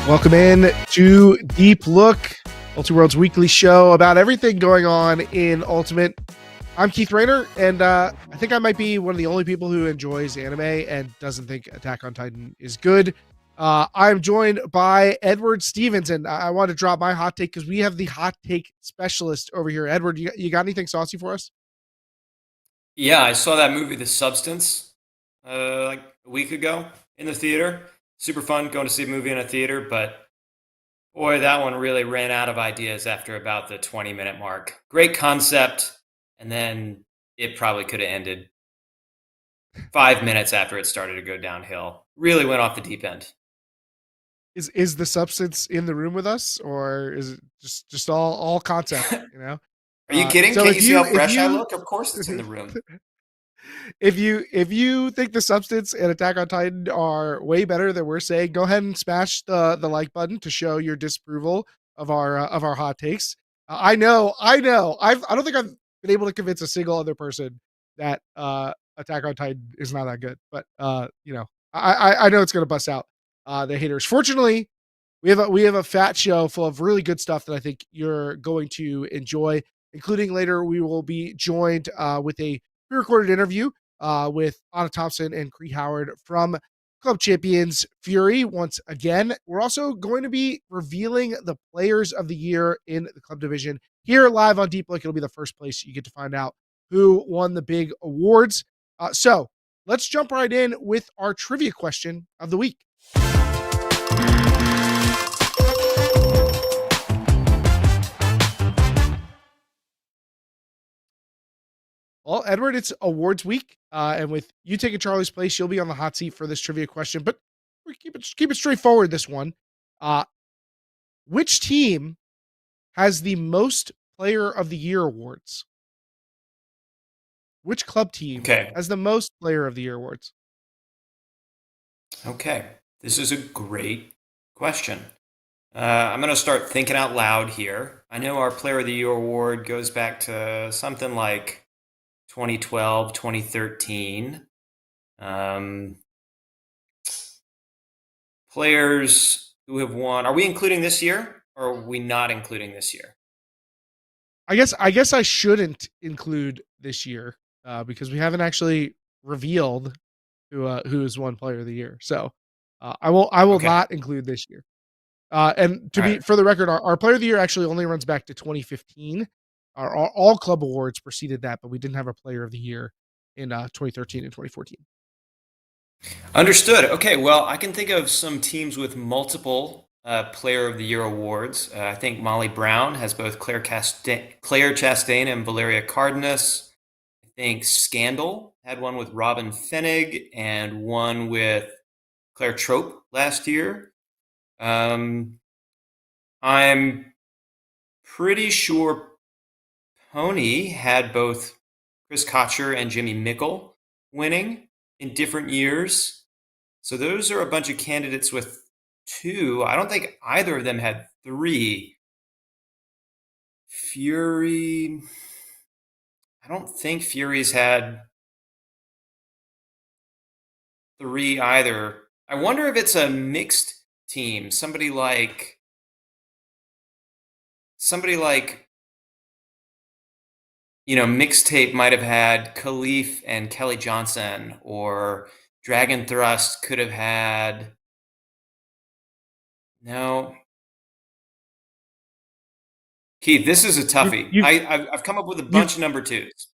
Welcome in to Deep Look, Ultiworld's weekly show about everything going on in Ultimate. I'm Keith Rayner, and I think I might be one of the only people who enjoys anime and doesn't think Attack on Titan is good. I'm joined by Edward Stevens, and I want to drop my hot take because we have the hot take specialist over here. Edward, you got anything saucy for us? Yeah, I saw that movie, The Substance, like a week ago in the theater. Super fun going to see a movie in a theater, but boy, that one really ran out of ideas after about the 20-minute mark. Great concept, and then it probably could have ended 5 minutes after it started to go downhill. Really went off the deep end. Is the substance in the room with us, or is it just all concept? You know. Are you kidding? So Can't if you see how if fresh I you look? Of course it's in the room. if you think the substance and Attack on Titan are way better than we're saying, go ahead and smash the like button to show your disapproval of our hot takes. I know I don't think I've been able to convince a single other person that Attack on Titan is not that good, but I know it's gonna bust out the haters. Fortunately, we have a fat show full of really good stuff that I think you're going to enjoy, including later we will be joined with a pre-recorded interview with Thompson and Cree Howard from Club Champions Fury. Once again, we're also going to be revealing the players of the year in the club division here live on Deep Look. It'll be the first place you get to find out who won the big awards. So let's jump right in with our trivia question of the week. Well, Edward, it's awards week, and with you taking Charlie's place, you'll be on the hot seat for this trivia question. But we keep it straightforward. This one, uh, which team has the most Player of the Year awards? Which club team Okay. has the most Player of the Year awards? Okay. This is a great question. I'm going to start thinking out loud here. I know our Player of the Year award goes back to something like 2012, 2013. Players who have won. Are we including this year or are we not including this year? I guess I shouldn't include this year because we haven't actually revealed who's won Player of the Year. So I will Okay. not include this year. And to All be right. for the record, our Player of the Year actually only runs back to 2015. Our all club awards preceded that, but we didn't have a Player of the Year in 2013 and 2014. Understood. Okay. Well, I can think of some teams with multiple Player of the Year awards. I think Molly Brown has both Claire Chastain and Valeria Cardenas. I think Scandal had one with Robin Fenig and one with Claire Trope last year. I'm pretty sure Pony had both Chris Kocher and Jimmy Mickle winning in different years. So those are a bunch of candidates with two. I don't think either of them had three. Fury. I don't think Fury's had three either. I wonder if it's a mixed team. Somebody like Mixtape might have had Khalif and Kelly Johnson, or Dragon Thrust could have had. No, Keith, this is a You toughie. you I've come up with a you bunch of number twos.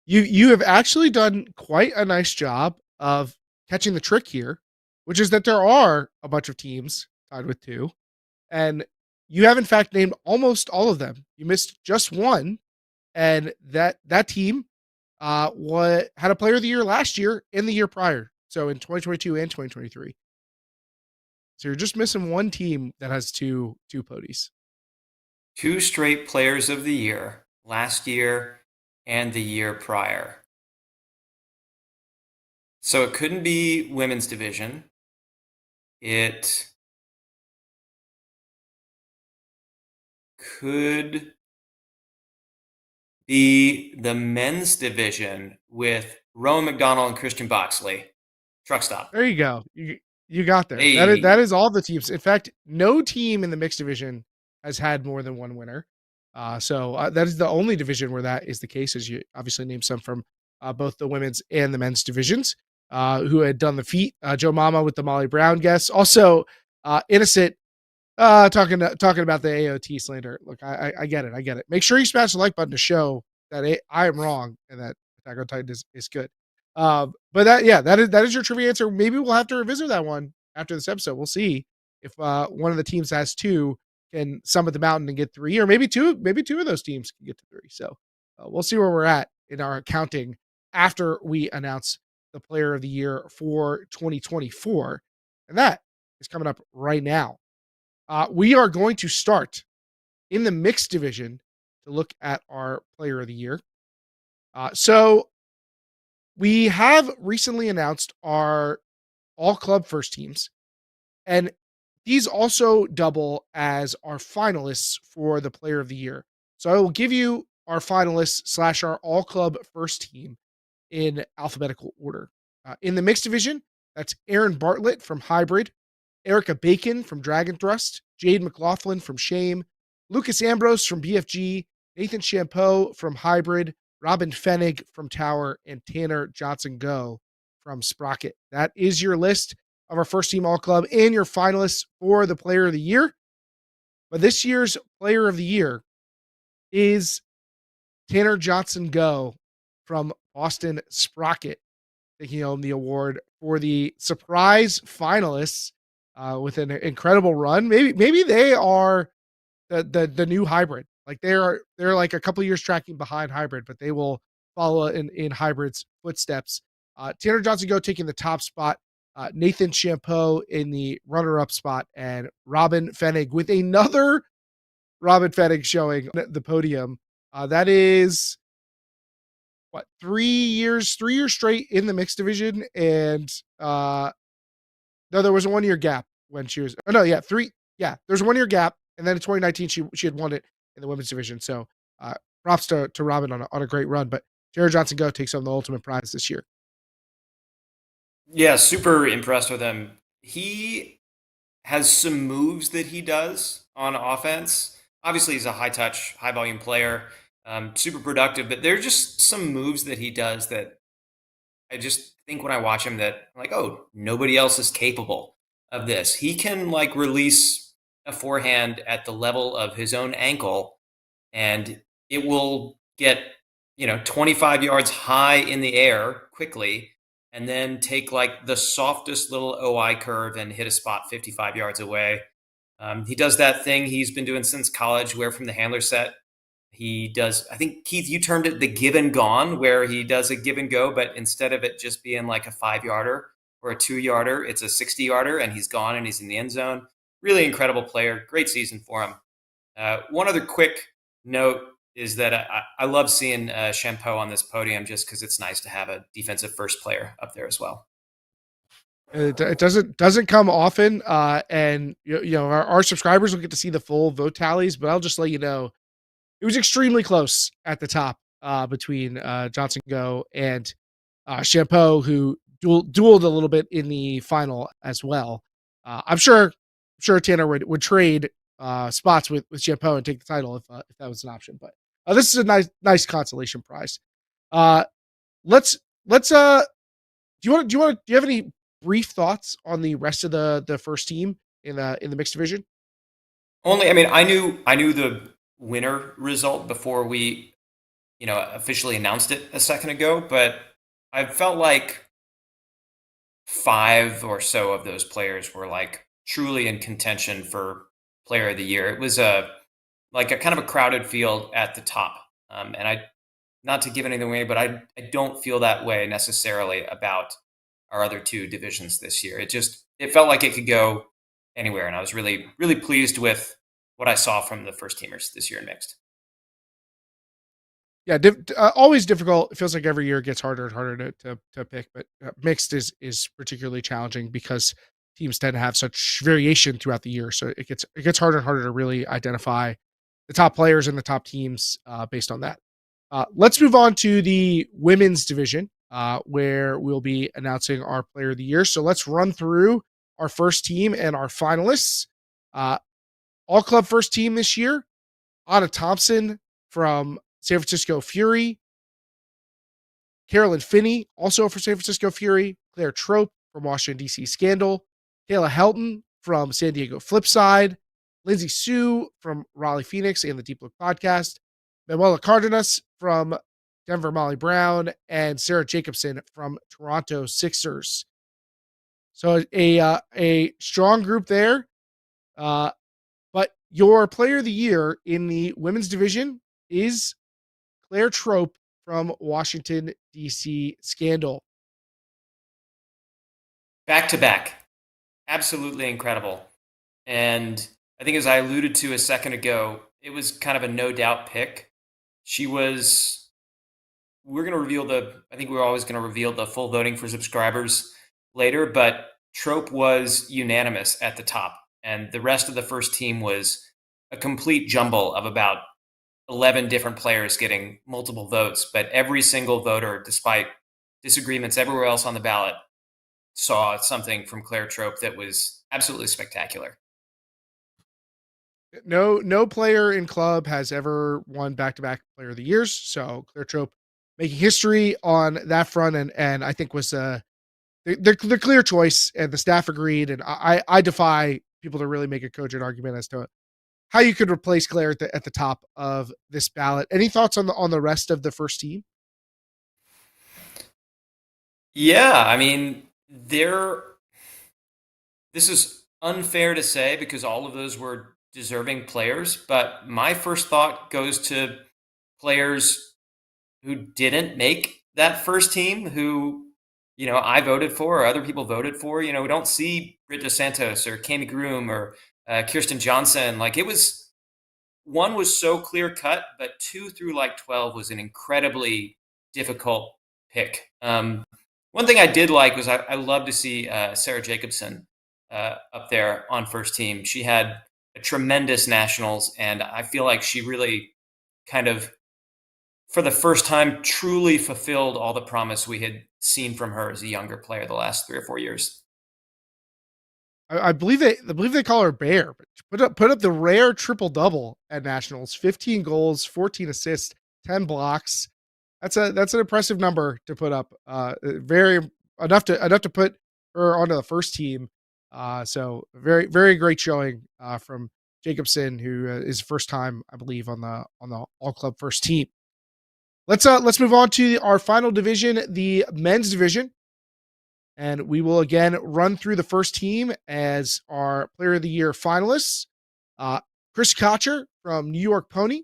you have actually done quite a nice job of catching the trick here, which is that there are a bunch of teams tied with two, and you have in fact named almost all of them. You missed just one, and that team what had a Player of the Year last year and the year prior, so in 2022 and 2023. So you're just missing one team that has two POTYs. Two straight Players of the Year last year and the year prior. So it couldn't be women's division. It could be the men's division with Rowan McDonald and Christian Boxley. Truck stop. There you go. You got there. That Hey, is all the teams. In fact, no team in the mixed division has had more than one winner. So that is the only division where that is the case. As you obviously named some from both the women's and the men's divisions who had done the feat. Joe Mama with the Molly Brown guess. Also, Innocent talking about the AOT slander. Look, I get it. I get it. Make sure you smash the like button to show that I am wrong and that Attack on Titan is good. But that is your trivia answer. Maybe we'll have to revisit that one after this episode. We'll see if one of the teams has two can summit the mountain and get three, or maybe two of those teams can get to three. So we'll see where we're at in our counting after we announce the player of the year for 2024. And that is coming up right now. We are going to start in the mixed division to look at our player of the year. So we have recently announced our all club first teams, and these also double as our finalists for the player of the year. So I will give you our finalists / our all club first team in alphabetical order. In the mixed division, that's Aaron Bartlett from Hybrid, Erica Bacon from Dragon Thrust, Jade McLaughlin from Shame, Lucas Ambrose from BFG, Nathan Champeau from Hybrid, Robin Fenig from Tower, and Tanner Johnson Go from Sprocket. That is your list of our first team all club and your finalists for the player of the year. But this year's player of the year is Tanner Johnson Go from Boston Sprocket, taking home the award for the surprise finalists with an incredible run. Maybe they are the new Hybrid. Like they're like a couple years tracking behind Hybrid, but they will follow in Hybrid's footsteps. Tanner Johnson Go taking the top spot, Nathan Champeau in the runner-up spot, and Robin Fenig with another Robin Fenig showing the podium. That is what 3 years straight in the mixed division, and no, there was a 1 year gap when she was. Oh no, yeah, three. Yeah, there's a 1 year gap, and then in 2019 she had won it in the women's division. So props to Robin on a great run. But Jared Johnson Go takes home the ultimate prize this year. yeah, super impressed with him. He has some moves that he does on offense. Obviously, he's a high touch, high volume player, super productive. But there are just some moves that he does that I just think when I watch him that I'm like, oh, nobody else is capable of this. He can like release a forehand at the level of his own ankle, and it will get 25 yards high in the air quickly, and then take like the softest little OI curve and hit a spot 55 yards away. He does that thing he's been doing since college, where from the handler set, he does, I think, Keith, you termed it the give and gone, where he does a give and go, but instead of it just being like a 5-yarder or a 2-yarder, it's a 60-yarder, and he's gone and he's in the end zone. Really incredible player. Great season for him. One other quick note is that I love seeing Champeau on this podium just because it's nice to have a defensive first player up there as well. It doesn't come often, and our subscribers will get to see the full vote tallies. But I'll just let you know it was extremely close at the top between Johnson Go and Champeau, who dueled a little bit in the final as well. I'm sure Tanner would trade spots with Champeau and take the title if that was an option. But this is a nice consolation prize. Let's do you have any brief thoughts on the rest of the first team in the mixed division? Only, I mean, I knew the winner result before we, officially announced it a second ago, but I felt like 5 or so of those players were like truly in contention for player of the year. It was a kind of a crowded field at the top, and I, not to give anything away, but I don't feel that way necessarily about our other 2 divisions this year. It felt like it could go anywhere, and I was really really pleased with what I saw from the first teamers this year in mixed. Yeah, always difficult. It feels like every year it gets harder and harder to pick, but mixed is particularly challenging because teams tend to have such variation throughout the year. So it gets harder and harder to really identify the top players and the top teams based on that. Let's move on to the women's division where we'll be announcing our player of the year. So let's run through our first team and our finalists. Uh, all club first team this year: Anna Thompson from San Francisco Fury, Carolyn Finney, also for San Francisco Fury, Claire Trope from Washington, D.C. Scandal, Kayla Helton from San Diego Flipside, Lindsay Sue from Raleigh Phoenix and the Deep Look podcast, Manuela Cardenas from Denver Molly Brown, and Sarah Jacobson from Toronto Sixers. So a strong group there. But your player of the year in the women's division is Claire Trope from Washington, D.C. Scandal. Back to back. Absolutely incredible. And I think, as I alluded to a second ago, it was kind of a no doubt pick. We're going to I think we're always going to reveal the full voting for subscribers later, but Trope was unanimous at the top. And the rest of the first team was a complete jumble of about 11 different players getting multiple votes. But every single voter, despite disagreements everywhere else on the ballot, saw something from Claire Trope that was absolutely spectacular. No player in club has ever won back-to-back player of the years. So Claire Trope making history on that front, and I think was the clear choice, and the staff agreed. And I defy people to really make a cogent argument as to how you could replace Claire at the top of this ballot. Any thoughts on the rest of the first team? Yeah, I mean, this is unfair to say because all of those were deserving players, but my first thought goes to players who didn't make that first team, who, I voted for or other people voted for. We don't see Britta Santos or Kami Groom or Kirsten Johnson. Like, one was so clear cut, but 2 through 12 was an incredibly difficult pick. One thing I did like was I love to see Sarah Jacobson up there on first team. She had a tremendous nationals, and I feel like she really kind of, for the first time, truly fulfilled all the promise we had seen from her as a younger player the last 3 or 4 years. I believe they call her Bear, but put up the rare triple double at nationals: 15 goals, 14 assists, 10 blocks. That's an impressive number to put up. Very enough to put her onto the first team. So very, very great showing from Jacobson, who is first time, I believe, on the all club first team. Let's move on to our final division, the men's division. And we will again run through the first team as our player of the year finalists. Chris Kocher from New York Pony,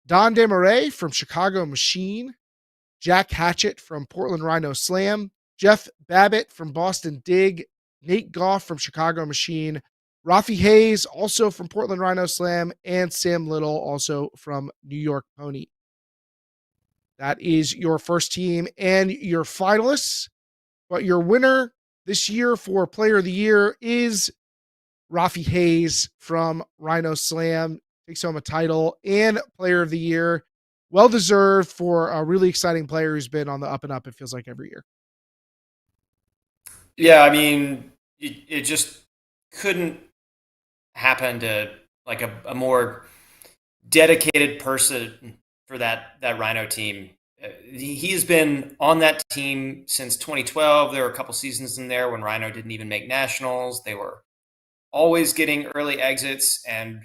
Don Desmarais from Chicago Machine, Jack Hatchett from Portland Rhino Slam, Jeff Babbitt from Boston Dig, Nate Goff from Chicago Machine, Rafi Hayes, also from Portland Rhino Slam, and Sam Little, also from New York Pony. That is your first team and your finalists. But your winner this year for player of the year is Rafi Hayes from Rhino Slam. Takes home a title and player of the year. Well-deserved for a really exciting player who's been on the up and up, it feels like, every year. Yeah, I mean, it just couldn't happen to a more dedicated person for that Rhino team. He has been on that team since 2012. There were a couple seasons in there when Rhino didn't even make nationals. They were always getting early exits, and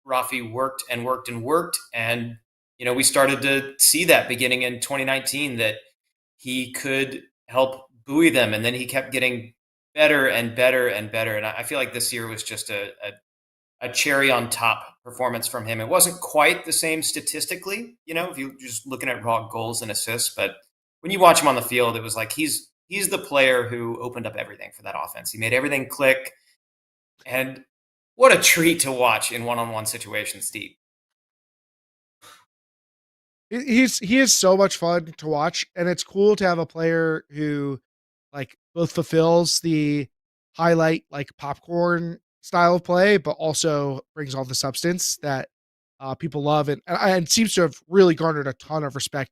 Rafi worked and worked and worked. And, we started to see that beginning in 2019, that he could help buoy them. And then he kept getting better and better and better. And I feel like this year was just a cherry on top performance from him. It wasn't quite the same statistically, if you're just looking at raw goals and assists, but when you watch him on the field, it was like he's the player who opened up everything for that offense. He made everything click, and what a treat to watch in one-on-one situations, Steve. He is so much fun to watch, and it's cool to have a player who both fulfills the highlight popcorn style of play, but also brings all the substance that people love, and seems to have really garnered a ton of respect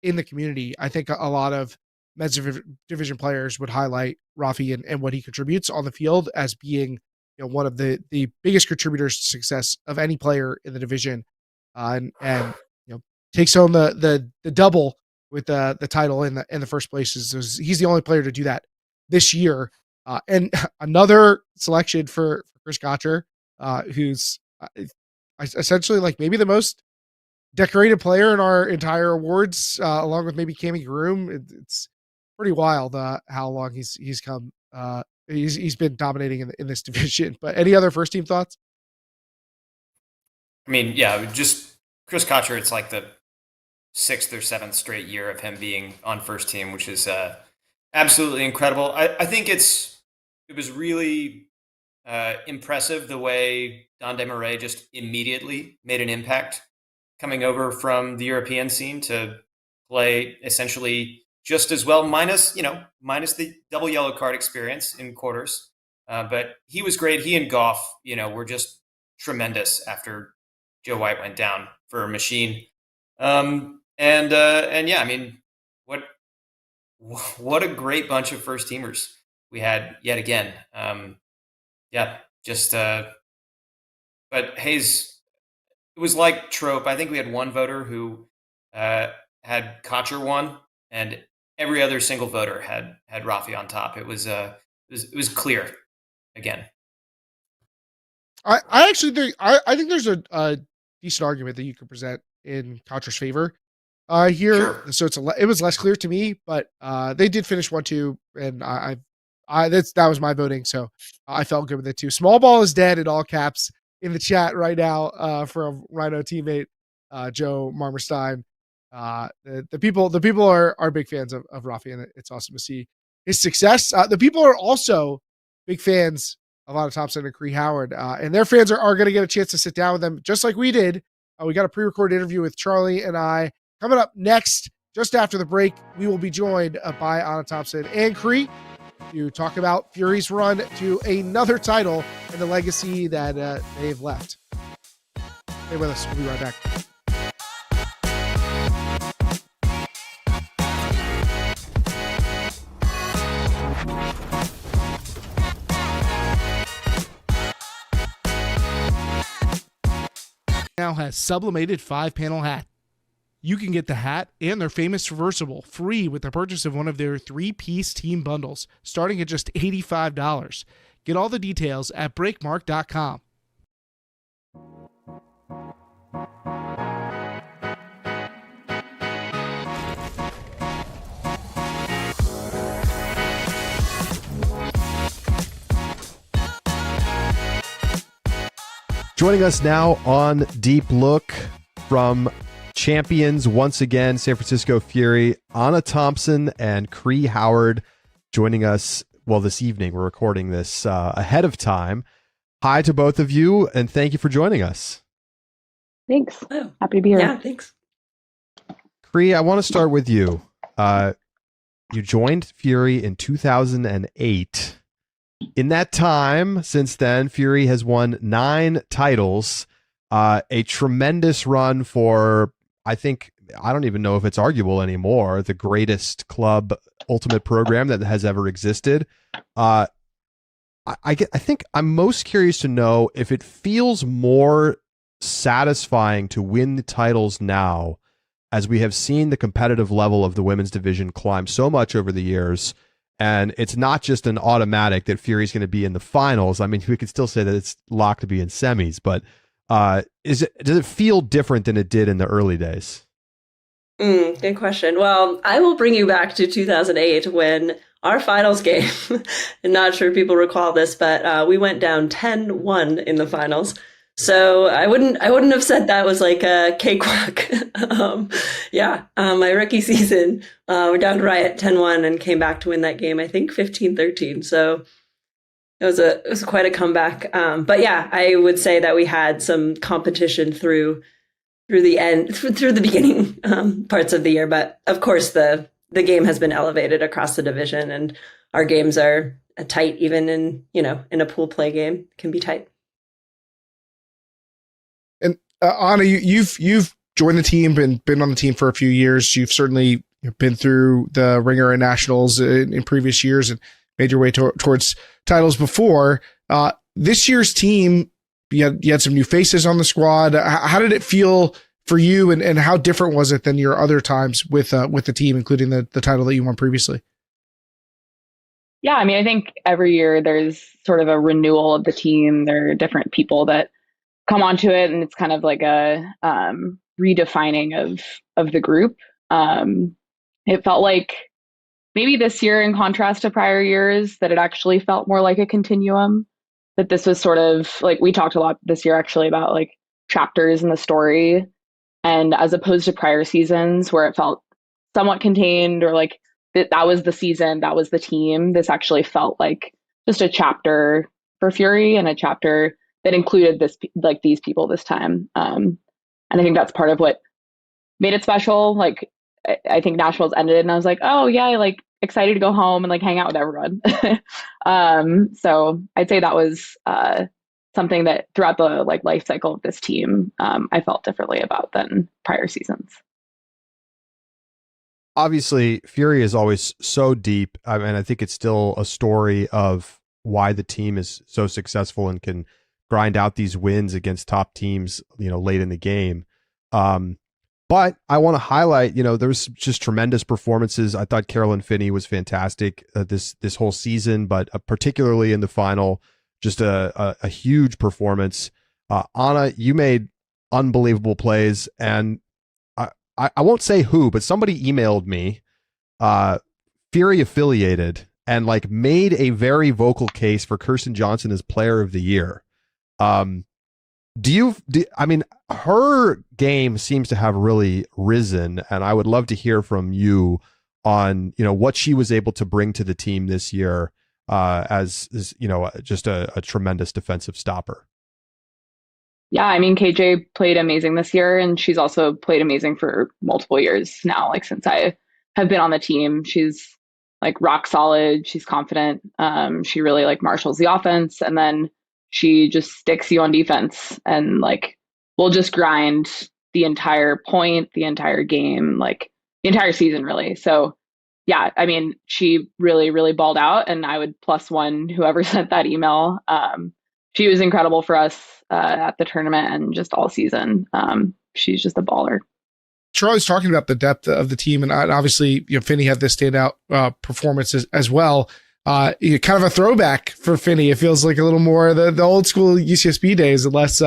in the community. I think a lot of men's division players would highlight Rafi and what he contributes on the field as being, one of the biggest contributors to success of any player in the division, and takes home the double with the title in the first place. He's the only player to do that this year, and another selection for Chris Gotcher, who's essentially like maybe the most decorated player in our entire awards, along with maybe Cammie Groom. It's pretty wild how long he's come. He's been dominating in this division. But any other first team thoughts? I mean, yeah, just Chris Kotcher. It's like the 6th or 7th straight year of him being on first team, which is absolutely incredible. I think it was really impressive the way Don Desmarais just immediately made an impact coming over from the European scene to play essentially just as well, minus the double yellow card experience in quarters. But he was great. He and Goff, were just tremendous after Joe White went down for a machine. And yeah, I mean, what a great bunch of first teamers we had yet again. But Hayes, it was like trope. I think we had one voter who had Kotcher won, and every other single voter had Rafi on top. It was clear again. I actually think I think there's a decent argument that you could present in Kotcher's favor here. Sure. So it was less clear to me, but they did finish 1-2, and that was my voting, so I felt good with it too. Small ball is dead in all caps in the chat right now from Rhino teammate Joe Marmerstein. The people are big fans of Rafi, and it's awesome to see his success. The people are also big fans of a lot of Thompson and Cree Howard, and their fans are going to get a chance to sit down with them just like we did. We got a pre-recorded interview with Charlie and I coming up next. Just after the break, we will be joined by Anna Thompson and Cree to talk about Fury's run to another title and the legacy that they've left. Stay with us. We'll be right back. Now has sublimated 5-panel hat. You can get the hat and their famous reversible free with the purchase of one of their 3-piece team bundles, starting at just $85. Get all the details at breakmark.com. Joining us now on Deep Look from champions once again, San Francisco Fury, Anna Thompson and Cree Howard joining us. Well, this evening, we're recording this ahead of time. Hi to both of you, and thank you for joining us. Thanks. Oh, happy to be here. Yeah, thanks. Cree, I want to start with you. You joined Fury in 2008. In that time, since then, Fury has won 9 titles, a tremendous run for, I don't even know if it's arguable anymore, the greatest club ultimate program that has ever existed. I think I'm most curious to know if it feels more satisfying to win the titles now, as we have seen the competitive level of the women's division climb so much over the years. And it's not just an automatic that Fury's going to be in the finals. I mean, we could still say that it's locked to be in semis, but does it feel different than it did in the early days? Good question. Well, I will bring you back to 2008 when our finals game, I'm not sure people recall this, but we went down 10-1 in the finals. So I wouldn't have said that was like a cakewalk. My rookie season, we're down right at 10-1 and came back to win that game, I think 15-13. So it was quite a comeback. But yeah, I would say that we had some competition through the beginning parts of the year. But of course, the game has been elevated across the division, and our games are tight, even in a pool play game can be tight. And Anna, you've joined the team and been on the team for a few years. You've certainly been through the Ringer and Nationals in previous years and made your way towards titles before. This year's team, you had some new faces on the squad. How did it feel for you, and how different was it than your other times with the team, including the title that you won previously? Yeah, I mean, I think every year there's sort of a renewal of the team. There are different people that come onto it, and it's kind of like a redefining of the group. It felt like maybe this year, in contrast to prior years, that it actually felt more like a continuum. That this was sort of like, we talked a lot this year actually about like chapters in the story, and as opposed to prior seasons where it felt somewhat contained, or like that was the season, that was the team. This actually felt like just a chapter for Fury, and a chapter that included these people this time. And I think that's part of what made it special. Like, I think Nashville's ended and I was like, oh yeah, like excited to go home and like hang out with everyone. So I'd say that was something that throughout the like life cycle of this team, I felt differently about than prior seasons. Obviously, Fury is always so deep. I mean, I think it's still a story of why the team is so successful and can grind out these wins against top teams, late in the game. But I want to highlight, there's just tremendous performances. I thought Carolyn Finney was fantastic this whole season, but particularly in the final, just a huge performance. Anna, you made unbelievable plays, and I won't say who, but somebody emailed me, Fury affiliated, and like made a very vocal case for Kirsten Johnson as Player of the Year. I mean, her game seems to have really risen, and I would love to hear from you on, what she was able to bring to the team this year, as just a tremendous defensive stopper. Yeah, I mean, KJ played amazing this year, and she's also played amazing for multiple years now. Like, since I have been on the team, she's like rock solid. She's confident. She really like marshals the offense, and then she just sticks you on defense, and like will just grind the entire point, the entire game, like the entire season, really. So yeah, I mean, she really, really balled out, and I would +1 whoever sent that email. She was incredible for us at the tournament and just all season. She's just a baller. Charlie's talking about the depth of the team, and obviously, Finney had this standout performance as well. Kind of a throwback for Finney. It feels like a little more the old school UCSB days, and less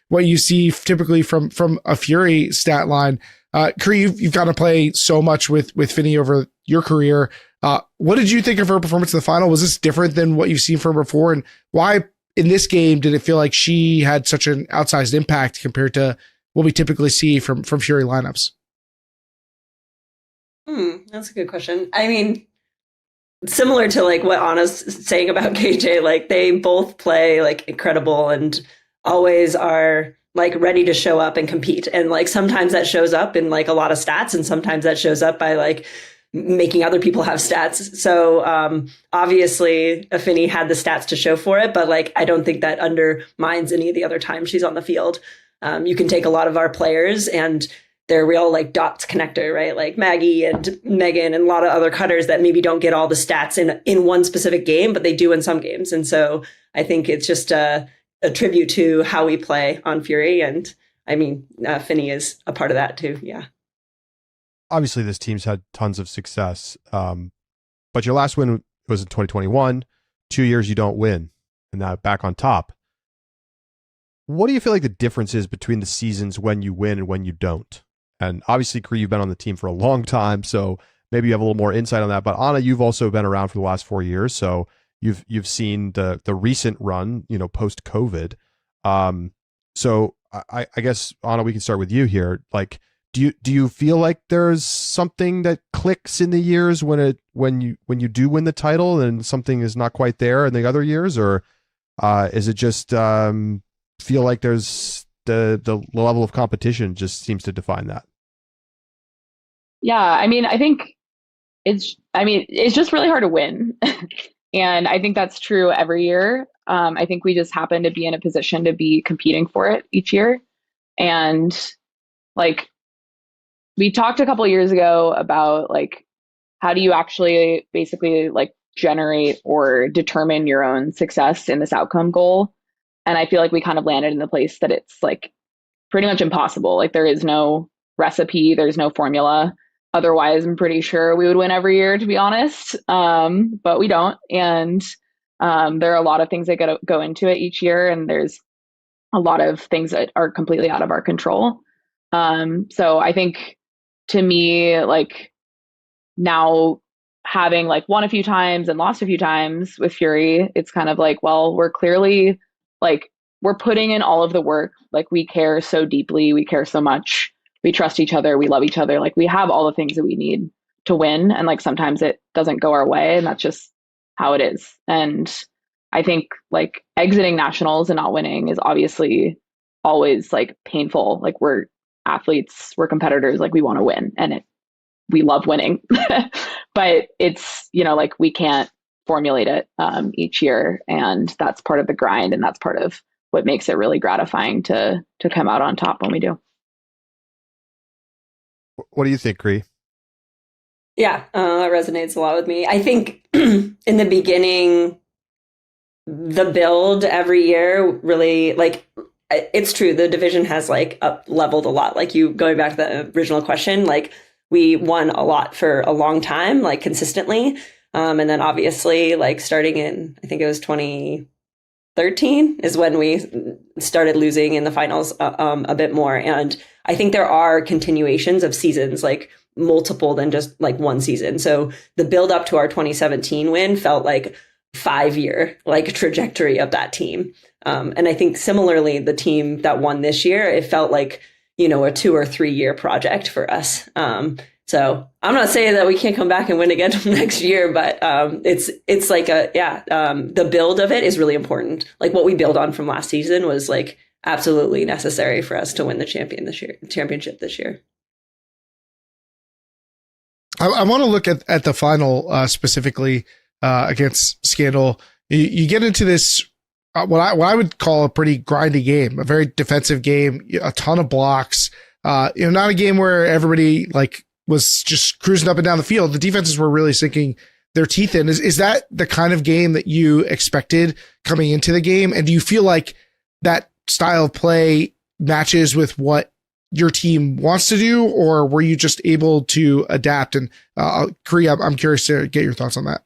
what you see typically from a Fury stat line. Cree, you've got to play so much with Finney over your career. What did you think of her performance in the final? Was this different than what you've seen from her before, and why in this game did it feel like she had such an outsized impact compared to what we typically see from Fury lineups? That's a good question. I mean, similar to like what Anna's saying about KJ, like they both play like incredible and always are like ready to show up and compete. And like sometimes that shows up in like a lot of stats, and sometimes that shows up by like making other people have stats. So obviously Finney had the stats to show for it, but like I don't think that undermines any of the other times she's on the field. You can take a lot of our players and they're real like dots connector, right? Like Maggie and Megan and a lot of other cutters that maybe don't get all the stats in one specific game, but they do in some games. And so I think it's just a tribute to how we play on Fury. And I mean, Finney is a part of that too. Yeah. Obviously, this team's had tons of success, but your last win was in 2021. 2 years you don't win, and now back on top. What do you feel like the difference is between the seasons when you win and when you don't? And obviously, Cree, you've been on the team for a long time, so maybe you have a little more insight on that. But Anna, you've also been around for the last 4 years, so you've seen the recent run, post COVID. So I guess Anna, we can start with you here. Like, do you feel like there's something that clicks in the years when you do win the title and something is not quite there in the other years, or is it just feel like there's the level of competition just seems to define that? Yeah, I mean, I think it's just really hard to win. And I think that's true every year. I think we just happen to be in a position to be competing for it each year. And like, we talked a couple of years ago about like how do you actually basically like generate or determine your own success in this outcome goal. And I feel like we kind of landed in the place that it's like pretty much impossible. Like there is no recipe, there's no formula. Otherwise, I'm pretty sure we would win every year, to be honest. But we don't. And there are a lot of things that go into it each year, and there's a lot of things that are completely out of our control. So I think to me, like now having like won a few times and lost a few times with Fury, it's kind of like, well, we're clearly like, we're putting in all of the work. Like we care so deeply, we care so much, we trust each other, we love each other. Like we have all the things that we need to win. And like sometimes it doesn't go our way, and that's just how it is. And I think like exiting nationals and not winning is obviously always like painful. Like we're athletes, we're competitors, like we want to win, and we love winning. But it's, you know, like we can't formulate it each year, and that's part of the grind, and that's part of what makes it really gratifying to come out on top when we do. What do you think, Cree? Yeah, that resonates a lot with me. I think in the beginning, the build every year really, like, it's true, the division has like up leveled a lot. Like you going back to the original question, like we won a lot for a long time, like consistently. And then obviously like starting in, I think it was 2013 is when we started losing in the finals a bit more. And I think there are continuations of seasons, like multiple than just like one season. So the build up to our 2017 win felt like 5-year like trajectory of that team. And I think similarly, the team that won this year, it felt like, you know, a 2 or 3 year project for us. So I'm not saying that we can't come back and win again next year, but it's like the build of it is really important. Like what we build on from last season was like absolutely necessary for us to win the championship this year. I want to look at the final specifically against Scandal. You get into this what I would call a pretty grindy game, a very defensive game, a ton of blocks. Not a game where everybody like was just cruising up and down the field. The defenses were really sinking their teeth in. Is that the kind of game that you expected coming into the game? And do you feel like that style of play matches with what your team wants to do, or were you just able to adapt? And Cree, I'm curious to get your thoughts on that.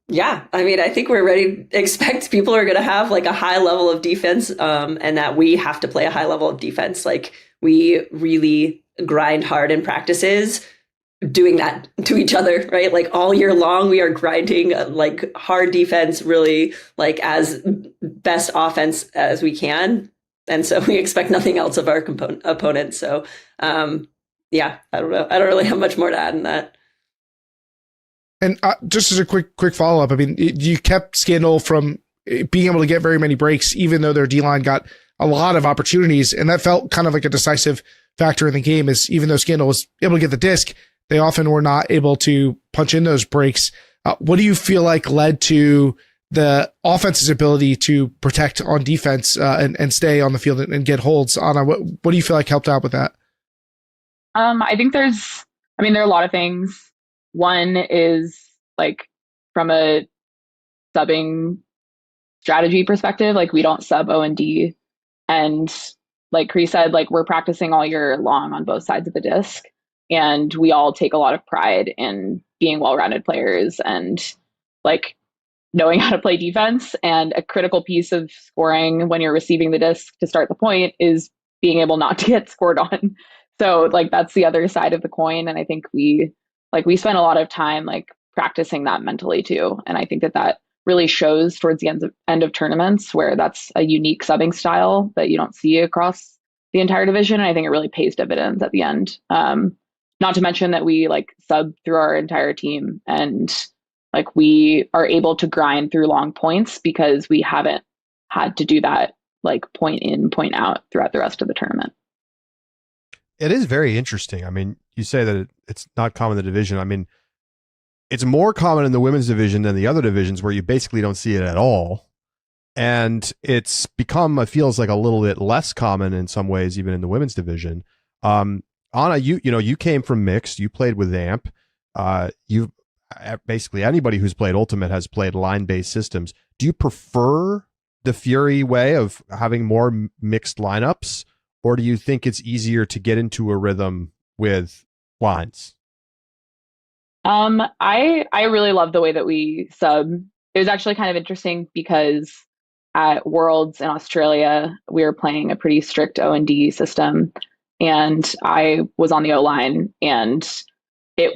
Yeah, I mean, I think we're ready to expect people are going to have like a high level of defense, and that we have to play a high level of defense. Like we really grind hard in practices, doing that to each other, right? Like all year long, we are grinding like hard defense, really like as best offense as we can. And so we expect nothing else of our opponents. So, yeah, I don't know. I don't really have much more to add in that. And just as a quick follow up, I mean, you kept Scandal from being able to get very many breaks, even though their D-line got a lot of opportunities. And that felt kind of like a decisive factor in the game, is even though Scandal was able to get the disc, they often were not able to punch in those breaks. What do you feel like led to the offense's ability to protect on defense and stay on the field and get holds? Anna, what do you feel like helped out with that? I think there are a lot of things. One is like from a subbing strategy perspective, like we don't sub O&D, and like Cree said, like we're practicing all year long on both sides of the disc, and we all take a lot of pride in being well-rounded players and like knowing how to play defense. And a critical piece of scoring when you're receiving the disc to start the point is being able not to get scored on. So like that's the other side of the coin, and I think we spent a lot of time like practicing that mentally too. And I think that really shows towards the end of tournaments, where that's a unique subbing style that you don't see across the entire division. And I think it really pays dividends at the end. Not to mention that we like sub through our entire team, and like we are able to grind through long points because we haven't had to do that like point in, point out throughout the rest of the tournament. It is very interesting. I mean, you say that it's not common in the division. I mean, it's more common in the women's division than the other divisions, where you basically don't see it at all. And it's become, it feels like a little bit less common in some ways, even in the women's division. Anna, you came from mixed. You played with Amp. You basically anybody who's played Ultimate has played line-based systems. Do you prefer the Fury way of having more mixed lineups, or do you think it's easier to get into a rhythm with lines? I really love the way that we sub. It was actually kind of interesting because at Worlds in Australia, we were playing a pretty strict O&D system, and I was on the O line, and it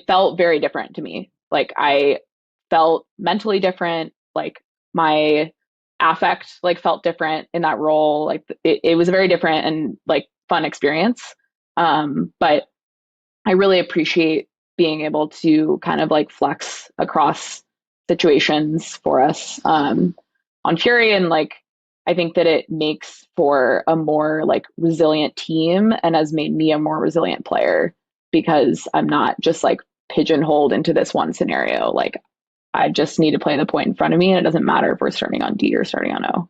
felt very different to me. Like I felt mentally different, like my affect like felt different in that role. Like it was a very different and like fun experience. But I really appreciate being able to kind of like flex across situations for us on Fury. And like, I think that it makes for a more like resilient team and has made me a more resilient player because I'm not just like pigeonholed into this one scenario. Like I just need to play the point in front of me, and it doesn't matter if we're starting on D or starting on O.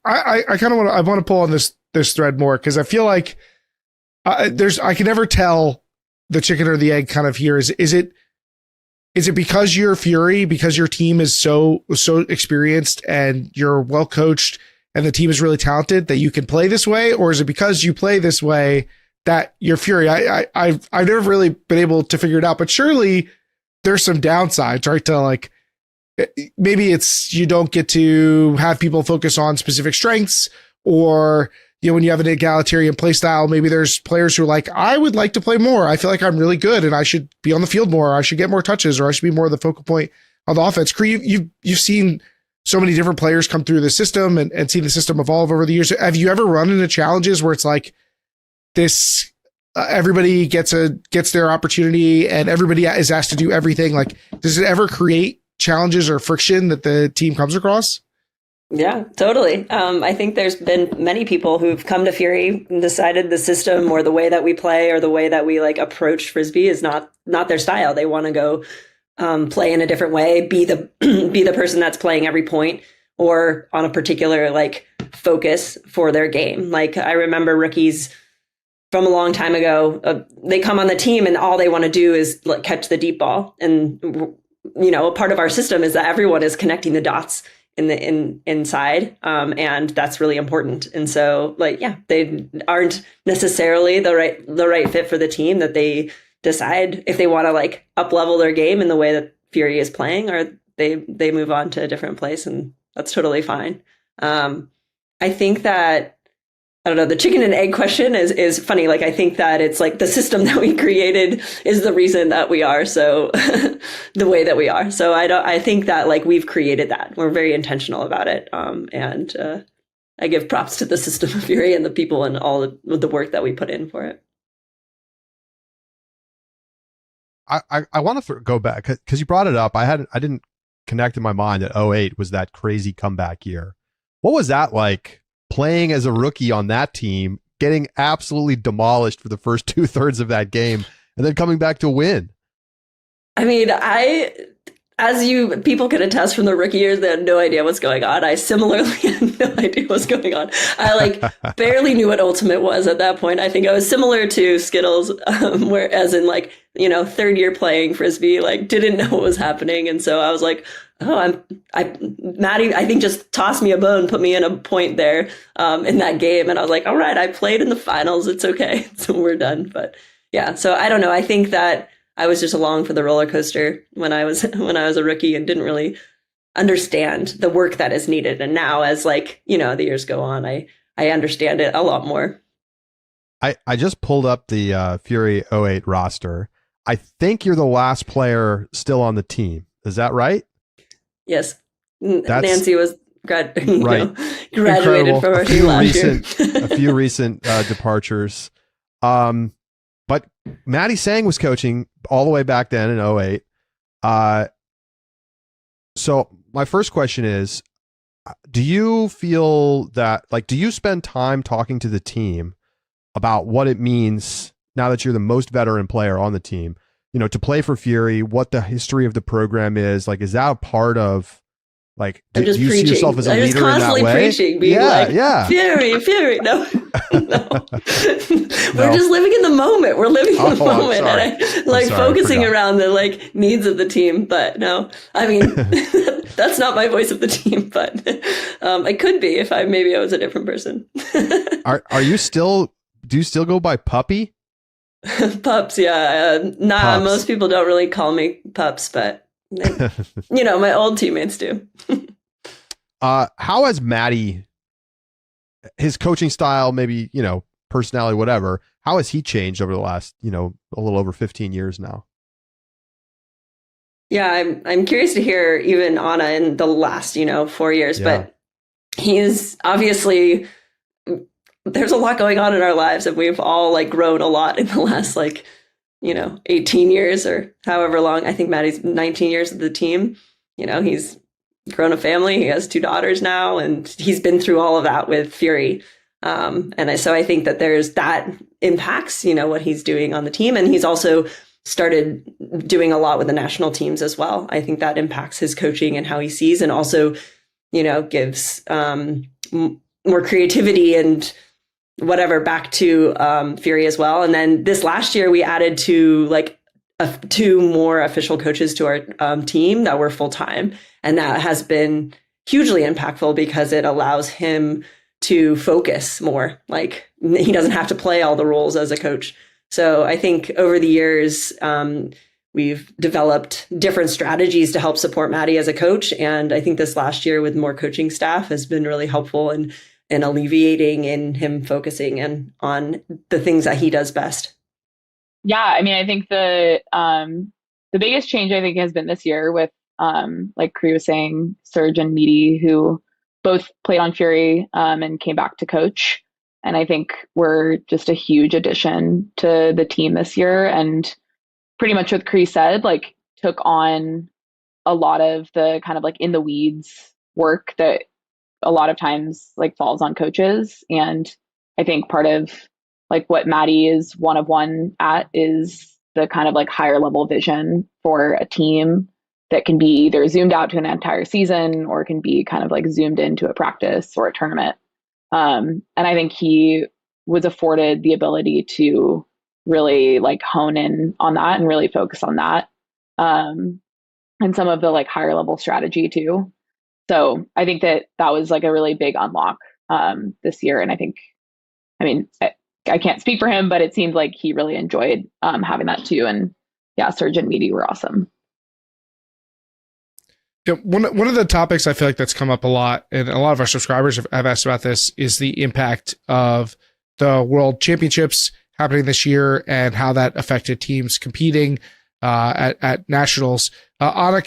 I kind of want to pull on this thread more because I feel like I can never tell the chicken or the egg kind of here. Is it because you're Fury, because your team is so experienced and you're well coached and the team is really talented that you can play this way, or is it because you play this way that you're Fury? I've never really been able to figure it out, but surely there's some downsides, right? To like, maybe it's you don't get to have people focus on specific strengths, or when you have an egalitarian play style, maybe there's players who are like, I would like to play more. I feel like I'm really good and I should be on the field more. Or I should get more touches, or I should be more of the focal point on the offense. Cree, you've seen so many different players come through the system and seen the system evolve over the years. Have you ever run into challenges where it's like this, everybody gets their opportunity and everybody is asked to do everything? Like, does it ever create challenges or friction that the team comes across? Yeah, totally. I think there's been many people who've come to Fury and decided the system or the way that we play or the way that we like approach Frisbee is not their style. They want to go play in a different way, be the person that's playing every point or on a particular like focus for their game. Like I remember rookies from a long time ago, they come on the team and all they want to do is like catch the deep ball. And a part of our system is that everyone is connecting the dots inside. And that's really important. And so like, yeah, they aren't necessarily the right fit for the team, that they decide if they want to like up level their game in the way that Fury is playing, or they move on to a different place, and that's totally fine. I think that, I don't know, the chicken and egg question is funny. Like, I think that it's like the system that we created is the reason that we are so the way that we are. So I think that like we've created that. We're very intentional about it. And I give props to the system of Fury and the people and all of the work that we put in for it. I want to go back because you brought it up. I didn't connect in my mind that 2008 was that crazy comeback year. What was that like, playing as a rookie on that team, getting absolutely demolished for the first 2/3 of that game, and then coming back to win? I mean, people can attest from the rookie years, they had no idea what's going on. I similarly had no idea what's going on. I like barely knew what Ultimate was at that point. I think I was similar to Skittles, whereas in like, third year playing Frisbee, like didn't know what was happening. And so I was like, Maddie, I think just tossed me a bone, put me in a point there in that game. And I was like, all right, I played in the finals. It's okay. So we're done. But yeah, so I don't know. I think that I was just along for the roller coaster when I was a rookie and didn't really understand the work that is needed. And now as like, the years go on, I understand it a lot more. I just pulled up the Fury 2008 roster. I think you're the last player still on the team. Is that right? Yes. Nancy was graduated Incredible. from our team last year. A few recent departures. But Maddie Sang was coaching all the way back then in 2008. So my first question is, do you feel that, like, do you spend time talking to the team about what it means now that you're the most veteran player on the team, to play for Fury, what the history of the program is? Like, is that a part of Like, I'm do just you see preaching. yourself as a I'm just leader in that constantly way? preaching, being Fury. No, no. We're just living in the moment. We're living in the I'm moment, sorry. and I sorry, I focusing forgot. around the needs of the team. But no, I mean that's not my voice of the team. But I could be if maybe I was a different person. Are you still? Do you still go by Puppy? Pups, yeah. Pups. Most people don't really call me Pups, but my old teammates do. How has Matty, his coaching style, maybe, personality, whatever, how has he changed over the last, a little over 15 years now? Yeah, I'm curious to hear even Anna in the last, 4 years, but he's obviously, there's a lot going on in our lives, and we've all grown a lot in the last 18 years or however long. I think Matty's 19 years with the team. He's grown a family. He has 2 daughters now, and he's been through all of that with Fury. So I think that that impacts, what he's doing on the team. And he's also started doing a lot with the national teams as well. I think that impacts his coaching and how he sees, and also, gives more creativity and whatever back to Fury as well. And then this last year we added 2 more official coaches to our team that were full-time. And that has been hugely impactful because it allows him to focus more. He doesn't have to play all the roles as a coach. So I think over the years, we've developed different strategies to help support Matty as a coach. And I think this last year with more coaching staff has been really helpful in alleviating and him focusing on the things that he does best. Yeah, I mean, I think the biggest change I think has been this year with like Cree was saying, Serge and Meaty, who both played on Fury and came back to coach. And I think we're just a huge addition to the team this year. And pretty much what Cree said, took on a lot of the kind of in the weeds work that a lot of times falls on coaches. And I think part of what Matty is one of one at is the kind of higher level vision for a team that can be either zoomed out to an entire season or can be kind of zoomed into a practice or a tournament. And I think he was afforded the ability to really hone in on that and really focus on that. And some of the higher level strategy too. So I think that was a really big unlock this year. And I can't speak for him, but it seemed like he really enjoyed having that too. And yeah, Serge and Meaty were awesome. Yeah, one of the topics I feel like that's come up a lot, and a lot of our subscribers have asked about this, is the impact of the World Championships happening this year and how that affected teams competing at nationals. Anna,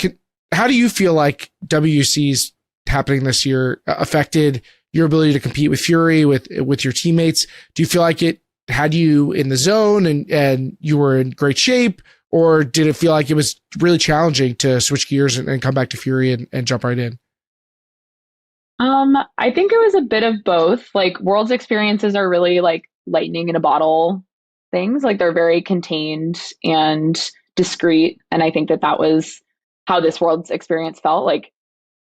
how do you feel like WC's happening this year affected your ability to compete with Fury, with your teammates? Do you feel like it had you in the zone and you were in great shape? Or did it feel like it was really challenging to switch gears and come back to Fury and jump right in? I think it was a bit of both. World's experiences are really lightning in a bottle things. They're very contained and discreet. And I think that was how this World's experience felt.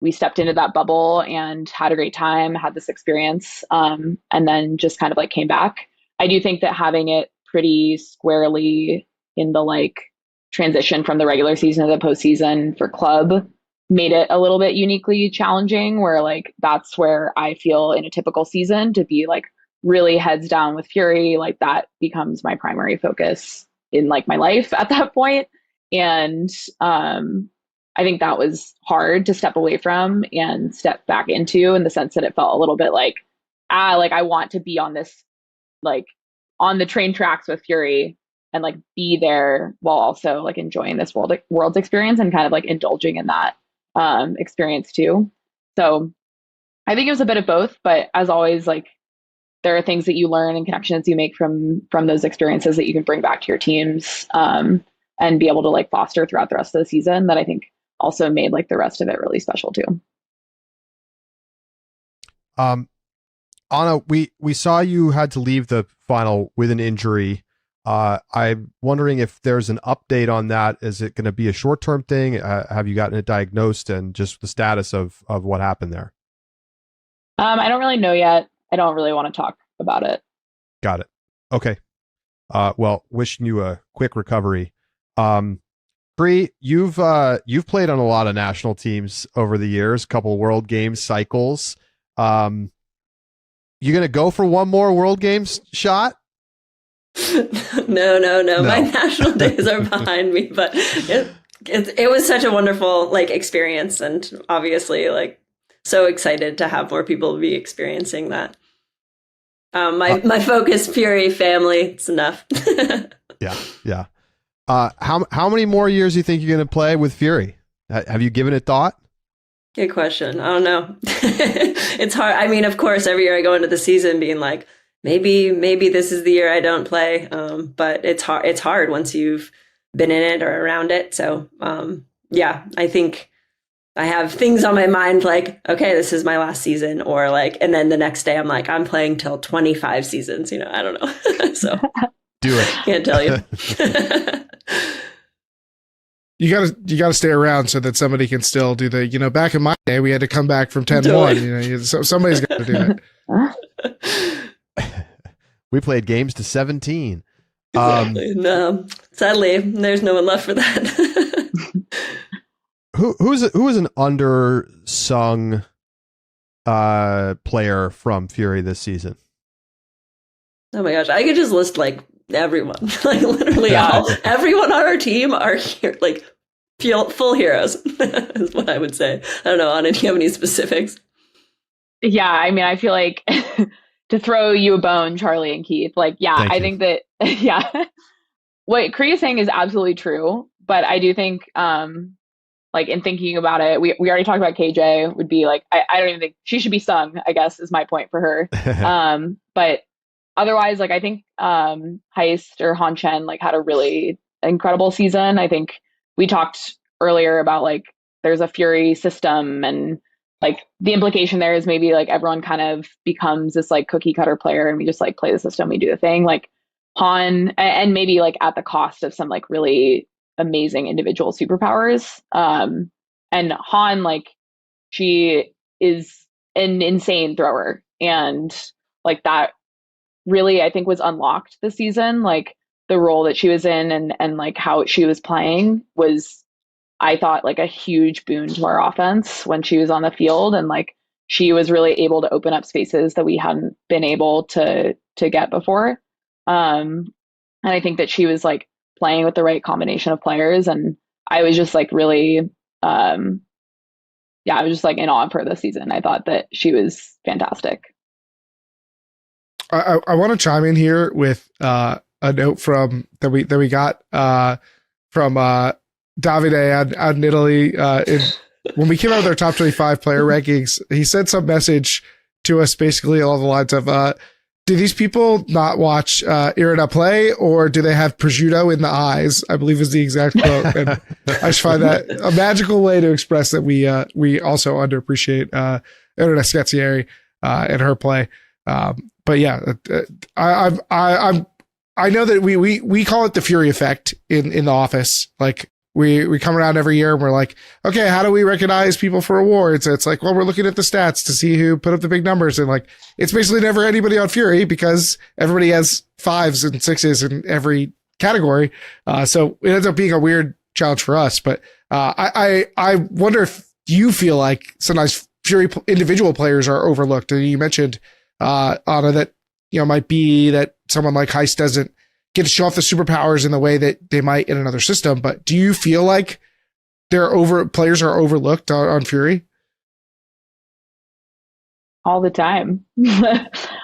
We stepped into that bubble and had a great time, had this experience, and then just kind of came back. I do think that having it pretty squarely in the transition from the regular season to the postseason for club made it a little bit uniquely challenging, where that's where I feel in a typical season to be really heads down with Fury, that becomes my primary focus in my life at that point. And I think that was hard to step away from and step back into, in the sense that it felt a little bit I want to be on this, on the train tracks with Fury and be there while also enjoying this world's experience and kind of indulging in that experience too. So I think it was a bit of both, but as always, there are things that you learn and connections you make from those experiences that you can bring back to your teams and be able to foster throughout the rest of the season, that I think also made the rest of it really special too. Anna, we saw you had to leave the final with an injury. I'm wondering if there's an update on that. Is it going to be a short-term thing? Have you gotten it diagnosed, and just the status of what happened there? I don't really know yet. I don't really want to talk about it. Got it. Okay. Well, wishing you a quick recovery. Cree, you've played on a lot of national teams over the years, couple World Games cycles. You gonna go for one more World Games shot? No. My national days are behind me, but it was such a wonderful experience, and obviously so excited to have more people be experiencing that. My focus, Fury, family, it's enough. Yeah. How many more years do you think you're going to play with Fury? Have you given it thought? Good question. I don't know. It's hard. I mean, of course, every year I go into the season being like, maybe this is the year I don't play. But it's hard. It's hard once you've been in it or around it. So, I think I have things on my mind like, okay, this is my last season, or and then the next day I'm like, I'm playing till 25 seasons. I don't know. So do it. Can't tell you. You gotta stay around so that somebody can still do the, back in my day, we had to come back from 10-1, so somebody's got to do it. We played games to 17. Exactly. No, sadly, there's no one left for that. Who is an undersung player from Fury this season? Oh my gosh, I could just list everyone, literally everyone on our team are here, full heroes is what I would say. I don't know, Anna, do you have any specifics? Yeah, I mean, I feel like to throw you a bone, Charlie and Keith, I think that, what Cree is saying is absolutely true, but I do think, in thinking about it, we already talked about KJ would be I don't even think she should be sung, I guess is my point for her. But otherwise, I think Heist or Han Chen had a really incredible season. I think we talked earlier about there's a Fury system, and the implication there is maybe everyone kind of becomes this cookie cutter player, and we just play the system, we do the thing. Han, and maybe at the cost of some really amazing individual superpowers. And Han, she is an insane thrower, and that really, I think, was unlocked this season. The role that she was in and how she was playing was, I thought, a huge boon to our offense when she was on the field, and she was really able to open up spaces that we hadn't been able to get before. And I think that she was playing with the right combination of players, and I was just really I was just in awe of her this season. I thought that she was fantastic. I want to chime in here with a note from that we got from Davide out in Italy. When we came out with our top 25 player rankings, he sent some message to us basically along the lines of, do these people not watch Irina play, or do they have prosciutto in the eyes? I believe is the exact quote. And I just find that a magical way to express that we also underappreciate Irina Scazzieri and her play. But yeah, I know that we call it the Fury effect in the office. We come around every year and we're like, okay, how do we recognize people for awards? It's well, we're looking at the stats to see who put up the big numbers. And it's basically never anybody on Fury because everybody has 5s and 6s in every category. So it ends up being a weird challenge for us. But I wonder if you feel like sometimes Fury individual players are overlooked. And you mentioned, Anna, that, might be that someone like Heist doesn't get to show off the superpowers in the way that they might in another system. But do you feel like players are overlooked on Fury? All the time.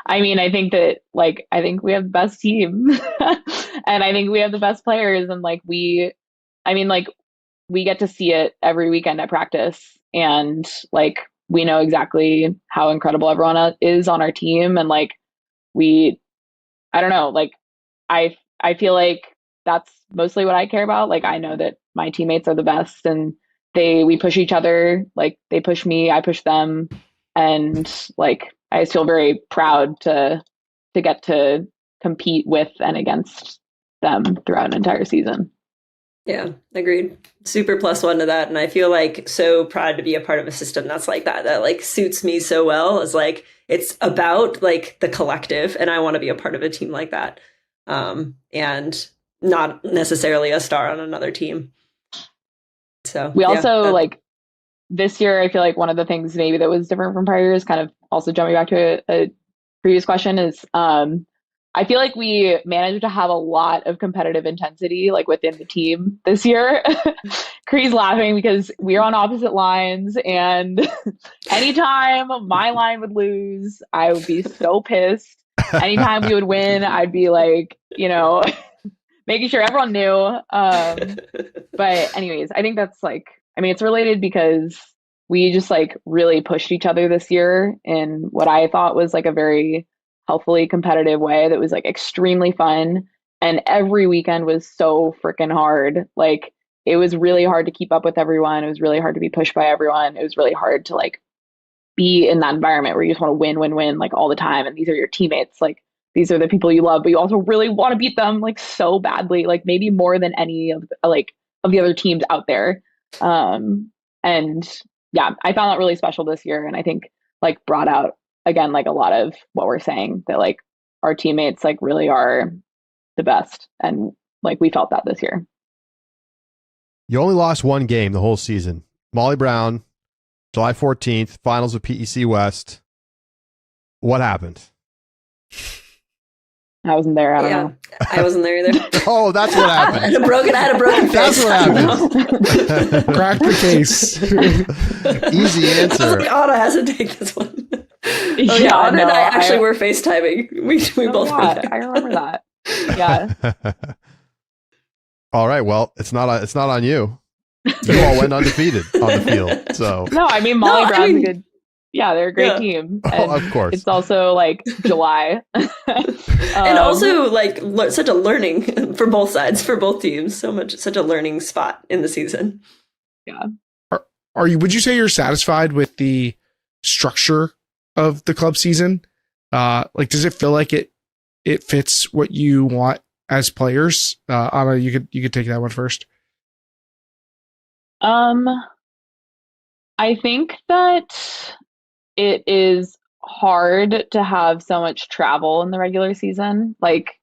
I mean, I think that I think we have the best team and I think we have the best players, and we get to see it every weekend at practice, and we know exactly how incredible everyone is on our team, and I don't know, I feel like that's mostly what I care about. I know that my teammates are the best, and we push each other. They push me, I push them. And I just feel very proud to get to compete with and against them throughout an entire season. Yeah, agreed. Super +1 to that. And I feel like so proud to be a part of a system that's like that like suits me so well. As like, it's about like the collective, and I want to be a part of a team like that. And not necessarily a star on another team. So we also like this year, I feel like one of the things maybe that was different from prior years, kind of also jumping back to a previous question, is I feel like we managed to have a lot of competitive intensity like within the team this year. Cree's laughing because we are on opposite lines, and anytime my line would lose, I would be so pissed. Anytime we would win, I'd be like, making sure everyone knew. But anyways, I think that's like, I mean, it's related because we just like really pushed each other this year in what I thought was like a very healthily competitive way that was like extremely fun. And every weekend was so freaking hard. Like, it was really hard to keep up with everyone. It was really hard to be pushed by everyone. It was really hard to like be in that environment where you just want to win like all the time. And these are your teammates. Like, these are the people you love, but you also really want to beat them like so badly, like maybe more than any of the other teams out there. And yeah, I found that really special this year. And I think like brought out again, like a lot of what we're saying, that like our teammates like really are the best. And like we felt that this year. You only lost one game the whole season. Molly Brown, July 14th, finals of PEC West. What happened? I wasn't there. I don't know. I wasn't there either. Oh, that's what happened. I had a broken face. That's what happened. Crack the case. Easy answer. Anna has to take this one. Oh Yeah, yeah, Anna no, and I actually were FaceTiming. We both were yeah, there. I remember that. Yeah. All right. Well, it's not on you. You all went undefeated on the field. So No, I mean Molly Brown's a good. Yeah, they're a great team. And of course. it's also like July. And also like such a learning for both sides, for both teams. Such a learning spot in the season. Yeah. Would you say you're satisfied with the structure of the club season? Like, does it feel like it fits what you want as players? Anna, you could take that one first. I think that it is hard to have so much travel in the regular season, like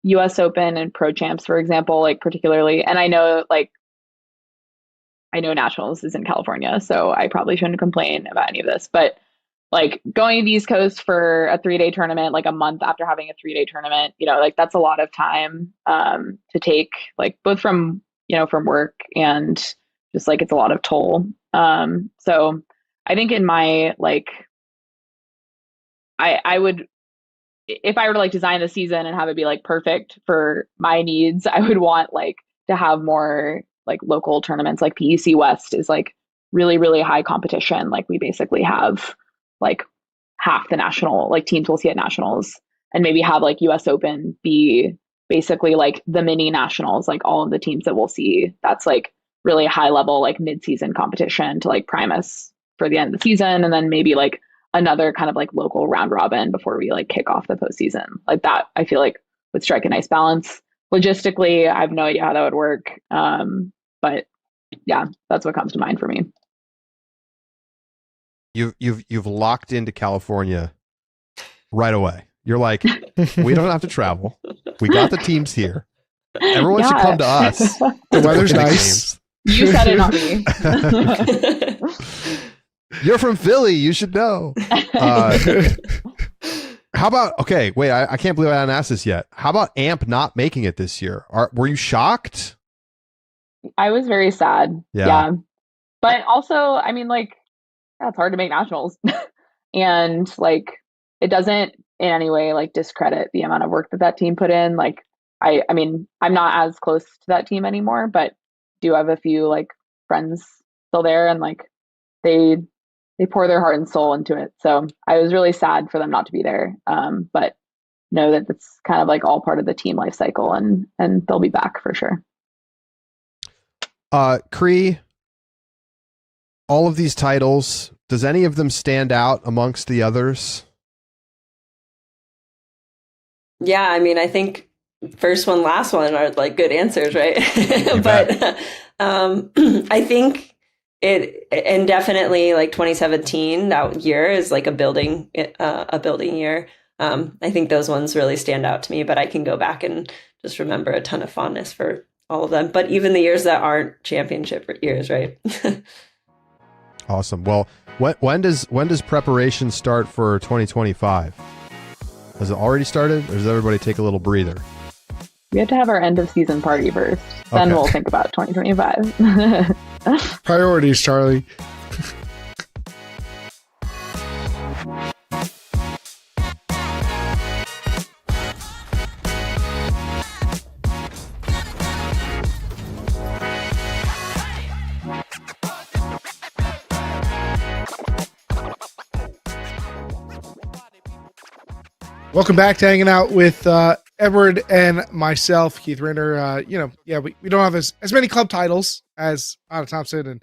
US Open and Pro Champs, for example, like particularly. And I know Nationals is in California, so I probably shouldn't complain about any of this, but like going to the East Coast for a 3-day tournament, like a month after having a 3-day tournament, like that's a lot of time to take, like both from work and just like it's a lot of toll. So I think in my like, I would, if I were to like design the season and have it be like perfect for my needs, I would want like to have more like local tournaments. Like PEC West is like really, really high competition. Like we basically have like half the national like teams we'll see at nationals, and maybe have like US Open be basically like the mini nationals, like all of the teams that we'll see. That's like really high level, like mid-season competition to like prime us for the end of the season. And then maybe like another kind of like local round robin before we like kick off the postseason. Like that, I feel like would strike a nice balance. Logistically, I have no idea how that would work. But yeah, that's what comes to mind for me. You've locked into California right away. You're like, we don't have to travel. We got the teams here. Everyone should come to us. The weather's nice. You said it, not me. You're from Philly. You should know. How about, okay, wait, I can't believe I haven't asked this yet. How about AMP not making it this year? Were you shocked? I was very sad. Yeah. But also, I mean, like, yeah, it's hard to make nationals. And like, it doesn't in any way like discredit the amount of work that team put in. Like, I mean, I'm not as close to that team anymore, but do have a few like friends still there, and like they pour their heart and soul into it. So I was really sad for them not to be there. But know that it's kind of like all part of the team life cycle, and they'll be back for sure. Cree, all of these titles, does any of them stand out amongst the others? Yeah, I mean, I think first one, last one are like good answers, right? You bet. But I think it, and definitely like 2017, that year is like a building year. I think those ones really stand out to me, but I can go back and just remember a ton of fondness for all of them. But even the years that aren't championship years, right? Awesome. Well, when does preparation start for 2025? Has it already started, or does everybody take a little breather? We have to have our end of season party first. Then we'll think about 2025. Priorities, Charlie. Welcome back to hanging out with Edward and myself, Keith Rinder. We don't have as many club titles as Thompson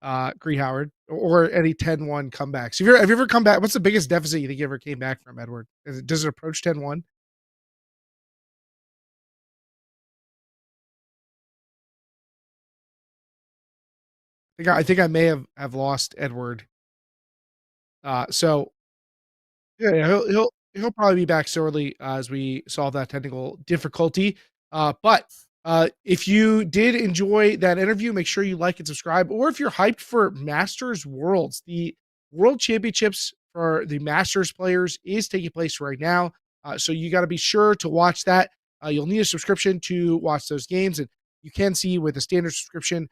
and Cree Howard, or any 10-1 comebacks. Have you ever come back? What's the biggest deficit you think you ever came back from, Edward? Does it approach 10-1? I think I may have lost Edward. So yeah, he'll probably be back shortly as we solve that technical difficulty. But if you did enjoy that interview, make sure you like and subscribe. Or if you're hyped for Masters Worlds, the World Championships for the Masters players is taking place right now. So you got to be sure to watch that. You'll need a subscription to watch those games, and you can see with a standard subscription,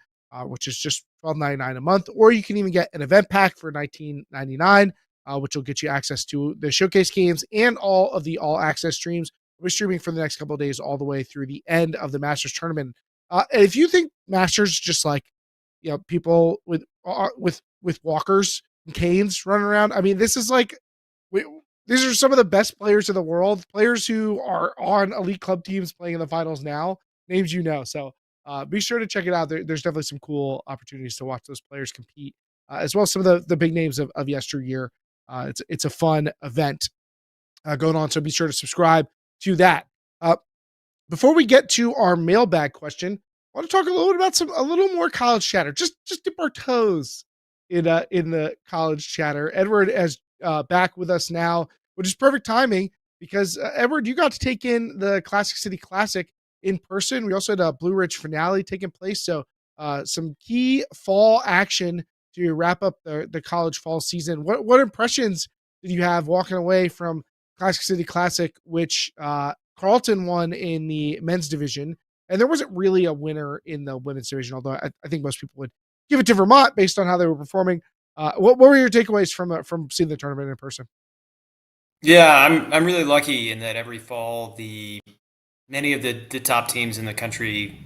which is just $12.99 a month, or you can even get an event pack for $19.99. Which will get you access to the showcase games and all of the all access streams. We're streaming for the next couple of days, all the way through the end of the Masters tournament. If you think Masters just like, people with walkers and canes running around, I mean, this is like, these are some of the best players in the world, players who are on elite club teams playing in the finals now, names So be sure to check it out. There's definitely some cool opportunities to watch those players compete, as well as some of the big names of yesteryear. It's a fun event going on, so be sure to subscribe to that. Before we get to our mailbag question, I want to talk a little bit about a little more college chatter. Just dip our toes in the college chatter. Edward is back with us now, which is perfect timing because Edward, you got to take in the Classic City Classic in person. We also had a Blue Ridge finale taking place, so some key fall action to wrap up the college fall season. What impressions did you have walking away from Classic City Classic, which Carleton won in the men's division, and there wasn't really a winner in the women's division, although I think most people would give it to Vermont based on how they were performing. What were your takeaways from seeing the tournament in person? Yeah, I'm really lucky in that every fall many of the top teams in the country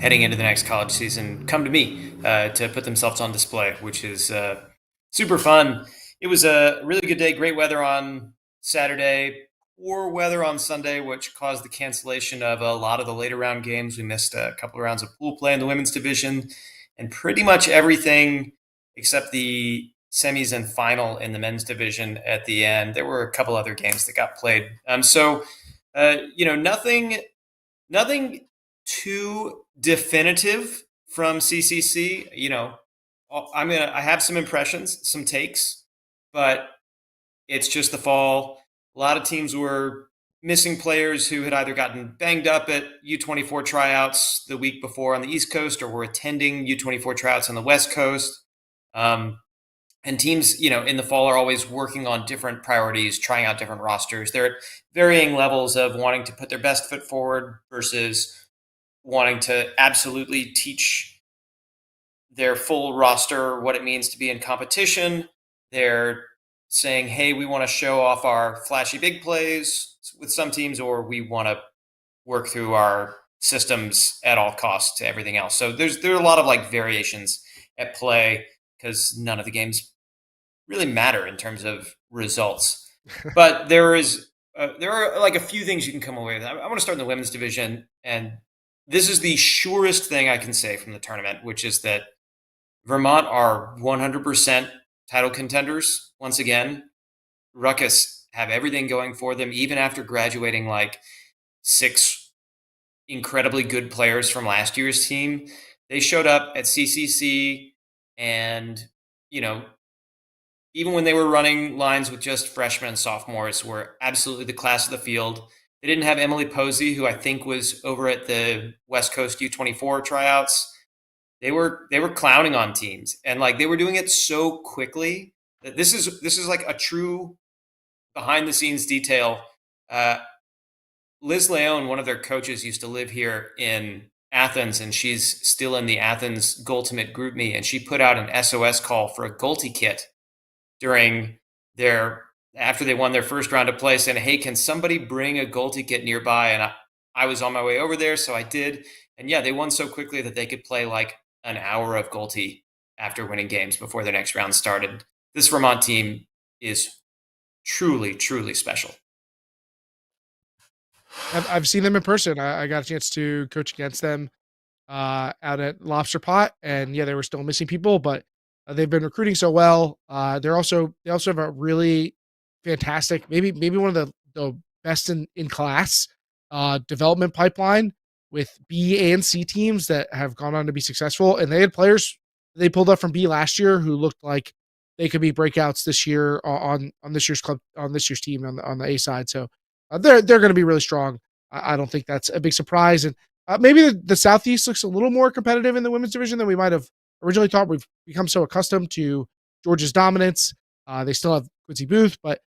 heading into the next college season come to me to put themselves on display, which is super fun. It was a really good day, great weather on Saturday, poor weather on Sunday, which caused the cancellation of a lot of the later round games. We missed a couple of rounds of pool play in the women's division, and pretty much everything except the semis and final in the men's division at the end. There were a couple other games that got played. Nothing too definitive from CCC. I have some impressions, some takes, but it's just the fall. A lot of teams were missing players who had either gotten banged up at U24 tryouts the week before on the East Coast or were attending U24 tryouts on the West Coast. And teams, in the fall are always working on different priorities, trying out different rosters. They're at varying levels of wanting to put their best foot forward versus wanting to absolutely teach their full roster what it means to be in competition. They're saying, hey, we want to show off our flashy big plays with some teams, or we want to work through our systems at all costs to everything else. So there are a lot of variations at play because none of the games really matter in terms of results. But there are a few things you can come away with. I want to start in the women's division, and this is the surest thing I can say from the tournament, which is that Vermont are 100% title contenders. Once again, Ruckus have everything going for them, even after graduating 6 incredibly good players from last year's team. They showed up at CCC, and even when they were running lines with just freshmen and sophomores, were absolutely the class of the field. They didn't have Emily Posey, who I think was over at the West Coast U24 tryouts. They were clowning on teams, and like they were doing it so quickly that this is like a true behind the scenes detail. Liz Leone, one of their coaches, used to live here in Athens, and she's still in the Athens Goaltimate group me, and she put out an SOS call for a Goalty kit during after they won their first round of play, saying, "Hey, can somebody bring a Goalty kit nearby?" And I was on my way over there, so I did. And yeah, they won so quickly that they could play like an hour of Goalty after winning games before their next round started. This Vermont team is truly, truly special. I've seen them in person. I got a chance to coach against them out at Lobster Pot, and yeah, they were still missing people, but they've been recruiting so well. They also have a really fantastic, maybe one of the best in class development pipeline with B and C teams that have gone on to be successful. And they had players they pulled up from B last year who looked like they could be breakouts this year on this year's club, on this year's team on the A side. So they're going to be really strong. I don't think that's a big surprise. And maybe the Southeast looks a little more competitive in the women's division than we might have originally thought. We've become so accustomed to Georgia's dominance. They still have Quincy Booth, but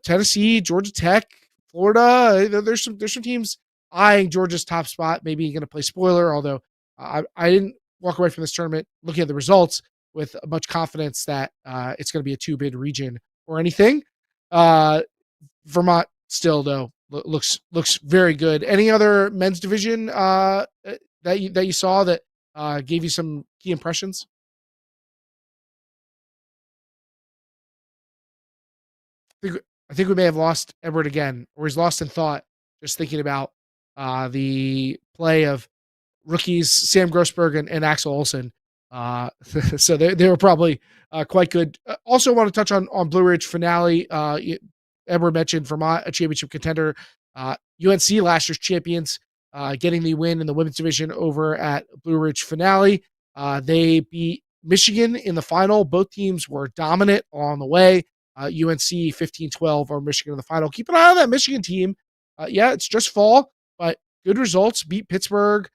Tennessee, Georgia Tech, Florida. There's some teams eyeing Georgia's top spot. Maybe going to play spoiler. Although I didn't walk away from this tournament looking at the results with much confidence that it's going to be a 2-bid region or anything. Vermont still though looks very good. Any other men's division that you saw that gave you some key impressions? I think we may have lost Edward again, or he's lost in thought, just thinking about the play of rookies Sam Grossberg and Axel Olsen. So they were probably quite good. Also want to touch on Blue Ridge finale. Edward mentioned Vermont, a championship contender. UNC last year's champions, getting the win in the women's division over at Blue Ridge finale. They beat Michigan in the final. Both teams were dominant on the way. UNC 15-12 over Michigan in the final. Keep an eye on that Michigan team. It's just fall, but good results. Beat Pittsburgh,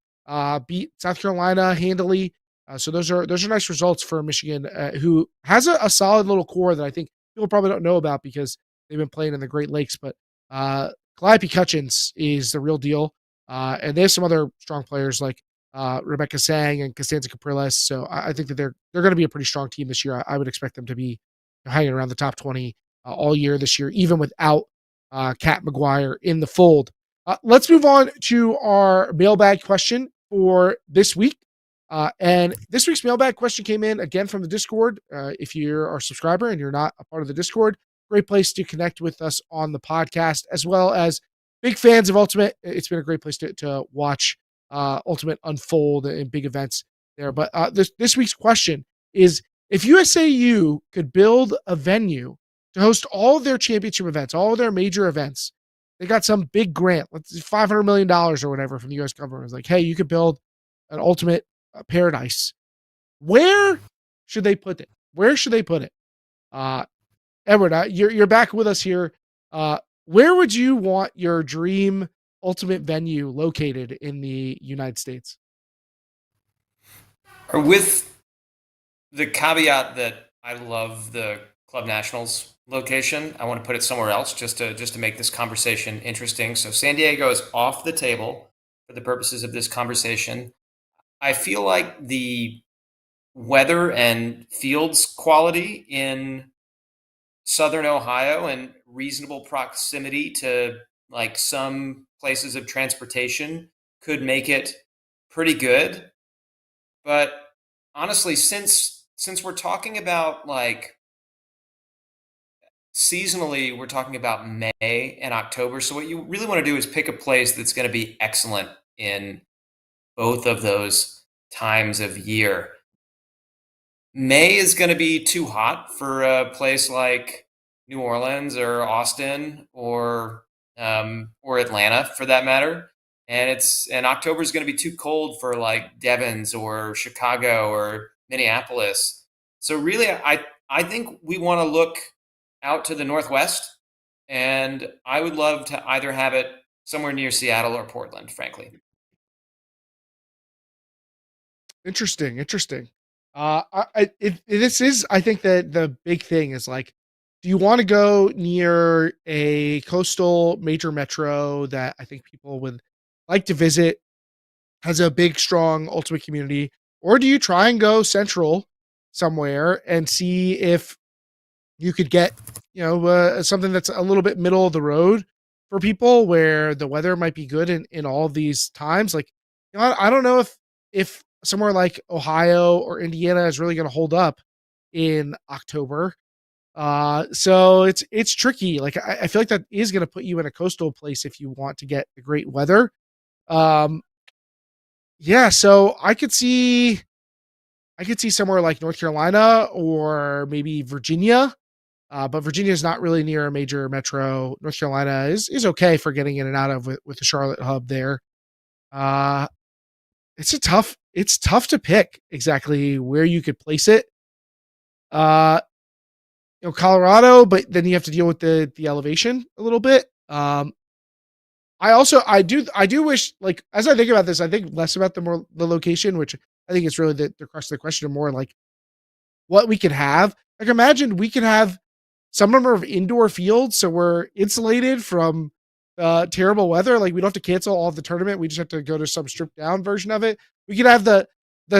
beat South Carolina handily. So those are nice results for Michigan, who has a solid little core that I think people probably don't know about because they've been playing in the Great Lakes. But Calliope Cutchins is the real deal. And there's some other strong players like Rebecca Sang and Costanza Capriles. So I think that they're going to be a pretty strong team this year. I would expect them to be hanging around the top 20 all year this year, even without Kat McGuire in the fold. Let's move on to our mailbag question for this week. And this week's mailbag question came in again from the Discord. If you're our subscriber and you're not a part of the Discord, great place to connect with us on the podcast, as well as big fans of Ultimate. It's been a great place to watch Ultimate unfold in big events there. But this week's question is, if USAU could build a venue to host all of their championship events, all of their major events, they got some big grant, let's $500 million or whatever from the U.S. government. It's like, hey, you could build an Ultimate paradise. Where should they put it? Where should they put it? Edward, you're back with us here. Where would you want your dream Ultimate venue located in the United States? Or with the caveat that I love the Club Nationals location, I want to put it somewhere else just to make this conversation interesting. So San Diego is off the table for the purposes of this conversation. I feel like the weather and fields quality in Southern Ohio and reasonable proximity to like some places of transportation could make it pretty good. But honestly, since we're talking about like seasonally, we're talking about May and October. So what you really want to do is pick a place that's going to be excellent in both of those times of year. May is going to be too hot for a place like New Orleans or Austin or Atlanta, for that matter. and October is going to be too cold for like Devon's or Chicago or Minneapolis. So really, I think we want to look out to the Northwest, and I would love to either have it somewhere near Seattle or Portland, frankly. Interesting. This is, I think that the big thing is like, do you want to go near a coastal major metro that I think people would like to visit, has a big, strong ultimate community, or do you try and go central somewhere and see if you could get, something that's a little bit middle of the road for people where the weather might be good in all of these times? Like, I don't know if somewhere like Ohio or Indiana is really going to hold up in October. So it's tricky. Like, I feel like that is going to put you in a coastal place if you want to get the great weather. Yeah, so I could see somewhere like North Carolina or maybe Virginia. But Virginia is not really near a major metro. North Carolina is okay for getting in and out of with the Charlotte hub there. It's tough to pick exactly where you could place it. Colorado, but then you have to deal with the elevation a little bit. I do wish, like, as I think about this, I think less about the location, which I think it's really the crux of the question, more like what we could have. Like, imagine we could have some number of indoor fields, so we're insulated from terrible weather. Like, we don't have to cancel all of the tournament. We just have to go to some stripped down version of it. We could have the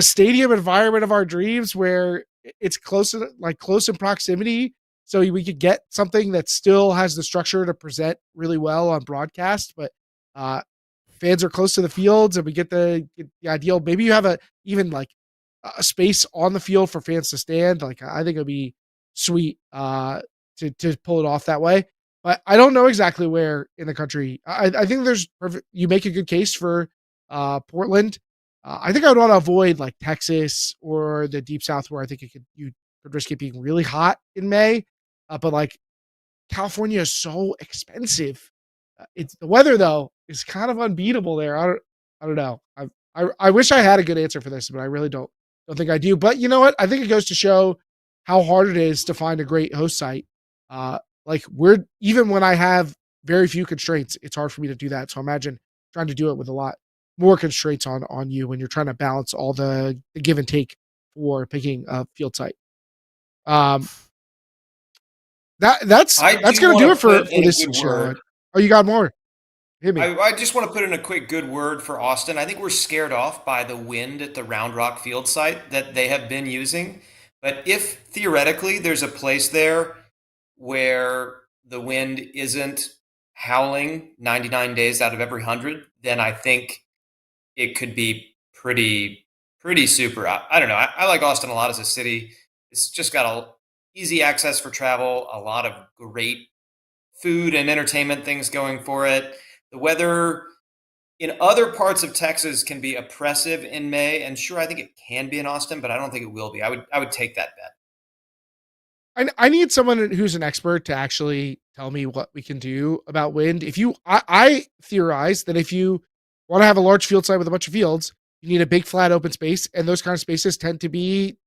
stadium environment of our dreams where it's close in proximity. So we could get something that still has the structure to present really well on broadcast, but fans are close to the fields, and we get the ideal. Maybe you have even like a space on the field for fans to stand. Like, I think it'd be sweet to pull it off that way, but I don't know exactly where in the country. I think you make a good case for Portland. I think I would want to avoid like Texas or the deep South, where I think you could risk it being really hot in May. But like California is so expensive. It's the weather though is kind of unbeatable there. I don't know. I wish I had a good answer for this, but I really don't think I do. But you know what? I think it goes to show how hard it is to find a great host site. Like, even when I have very few constraints, it's hard for me to do that. So imagine trying to do it with a lot more constraints on you when you're trying to balance all the give and take for picking a field site. That's going to do it for this show. Oh, you got more? Hit me. I just want to put in a quick good word for Austin. I think we're scared off by the wind at the Round Rock field site that they have been using. But if theoretically there's a place there where the wind isn't howling 99 days out of every 100, then I think it could be pretty super. I don't know. I like Austin a lot as a city. It's just got easy access for travel, a lot of great food and entertainment things going for it. The weather in other parts of Texas can be oppressive in May, and sure, I think it can be in Austin, but I don't think it will be. I would take that bet. I need someone who's an expert to actually tell me what we can do about wind. I theorize that if you want to have a large field site with a bunch of fields, you need a big flat open space, and those kind of spaces tend to be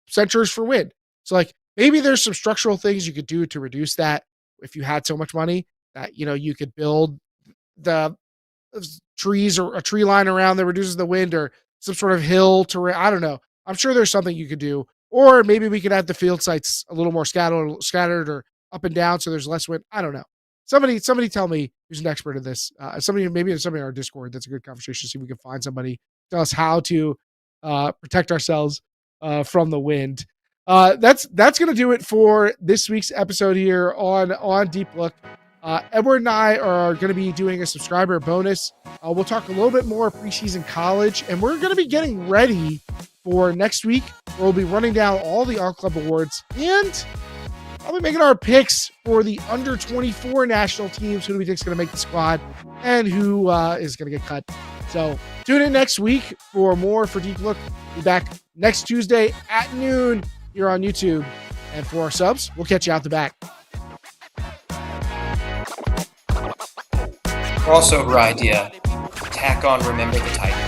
centers for wind. So like, maybe there's some structural things you could do to reduce that if you had so much money that, you could build the trees or a tree line around that reduces the wind, or some sort of hill terrain. I don't know. I'm sure there's something you could do. Or maybe we could have the field sites a little more scattered or up and down, so there's less wind. I don't know. Somebody tell me who's an expert in this. Maybe somebody in our Discord. That's a good conversation. See if we can find somebody tell us how to protect ourselves from the wind. That's going to do it for this week's episode here on Deep Look. Edward and I are going to be doing a subscriber bonus. We'll talk a little bit more preseason college, and we're going to be getting ready for next week, where we'll be running down all the On-Club awards, and I'll be making our picks for the under 24 national teams, who do we think is going to make the squad and who is going to get cut. So tune in next week for more for Deep Look. We'll be back next Tuesday at noon here on YouTube. And for our subs, we'll catch you out the back. Crossover idea. tack on Remember the Titans.